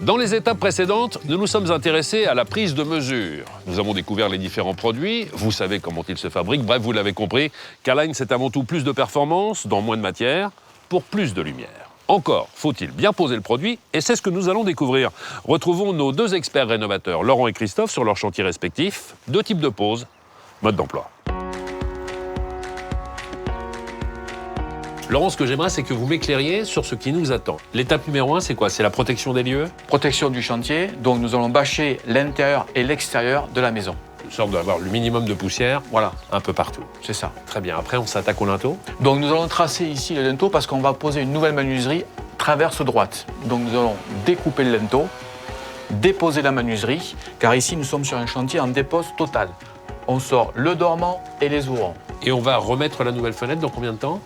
Dans les étapes précédentes, nous nous sommes intéressés à la prise de mesure. Nous avons découvert les différents produits, vous savez comment ils se fabriquent, bref, vous l'avez compris, K-Line, c'est avant tout plus de performance, dans moins de matière, pour plus de lumière. Encore faut-il bien poser le produit, et c'est ce que nous allons découvrir. Retrouvons nos deux experts rénovateurs, Laurent et Christophe, sur leurs chantiers respectifs. Deux types de pose, mode d'emploi. Laurent, ce que j'aimerais, c'est que vous m'éclairiez sur ce qui nous attend. L'étape numéro 1, c'est quoi? C'est la protection des lieux? Protection du chantier, donc nous allons bâcher l'intérieur et l'extérieur de la maison. Une sorte d'avoir le minimum de poussière, Voilà, un peu partout. c'est ça. Très bien, après on s'attaque au linteau. Donc nous allons tracer ici le linteau parce qu'on va poser une nouvelle menuiserie traverse droite. Donc nous allons découper le linteau, déposer la menuiserie, car ici nous sommes sur un chantier en dépose totale. On sort le dormant et les ouvrants. Et on va remettre la nouvelle fenêtre dans combien de temps?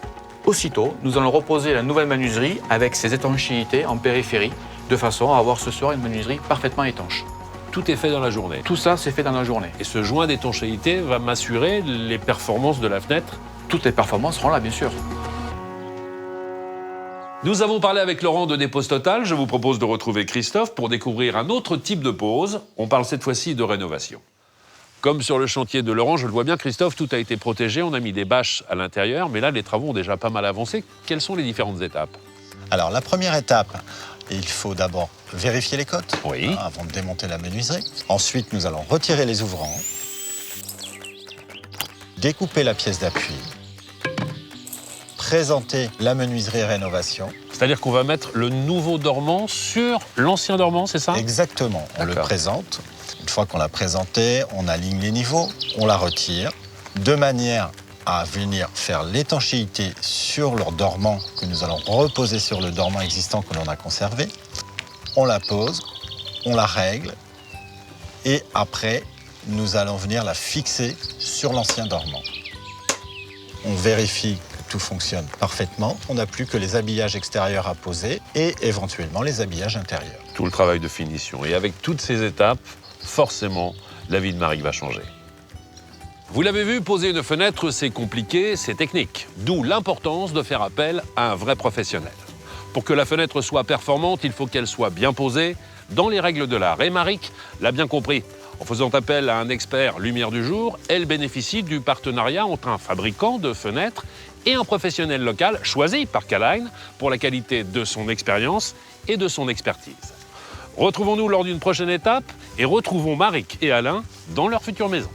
Aussitôt, nous allons reposer la nouvelle menuiserie avec ses étanchéités en périphérie, de façon à avoir ce soir une menuiserie parfaitement étanche. Tout est fait dans la journée. Tout ça, c'est fait dans la journée. Et ce joint d'étanchéité va m'assurer les performances de la fenêtre. Toutes les performances seront là, bien sûr. Nous avons parlé avec Laurent de dépose totale. Je vous propose de retrouver Christophe pour découvrir un autre type de pose. On parle cette fois-ci de rénovation. Comme sur le chantier de Laurent, je le vois bien, Christophe, tout a été protégé. On a mis des bâches à l'intérieur, mais là, les travaux ont déjà pas mal avancé. Quelles sont les différentes étapes? Alors, la première étape, il faut d'abord vérifier les côtes Oui. avant de démonter la menuiserie. Ensuite, nous allons retirer les ouvrants, découper la pièce d'appui, présenter la menuiserie rénovation. C'est-à-dire qu'on va mettre le nouveau dormant sur l'ancien dormant, c'est ça? Exactement, on le D'accord. présente. Une fois qu'on l'a présenté, on aligne les niveaux, on la retire, de manière à venir faire l'étanchéité sur leur dormant que nous allons reposer sur le dormant existant que l'on a conservé. On la pose, on la règle et après, nous allons venir la fixer sur l'ancien dormant. On vérifie que tout fonctionne parfaitement. On n'a plus que les habillages extérieurs à poser et éventuellement les habillages intérieurs. Tout le travail de finition. Et avec toutes ces étapes, forcément, la vie de Marie va changer. Vous l'avez vu, poser une fenêtre, c'est compliqué, c'est technique. D'où l'importance de faire appel à un vrai professionnel. Pour que la fenêtre soit performante, il faut qu'elle soit bien posée, dans les règles de l'art. Et Maric l'a bien compris. En faisant appel à un expert lumière du jour, elle bénéficie du partenariat entre un fabricant de fenêtres et un professionnel local choisi par K-Line pour la qualité de son expérience et de son expertise. Retrouvons-nous lors d'une prochaine étape et retrouvons Maric et Alain dans leur future maison.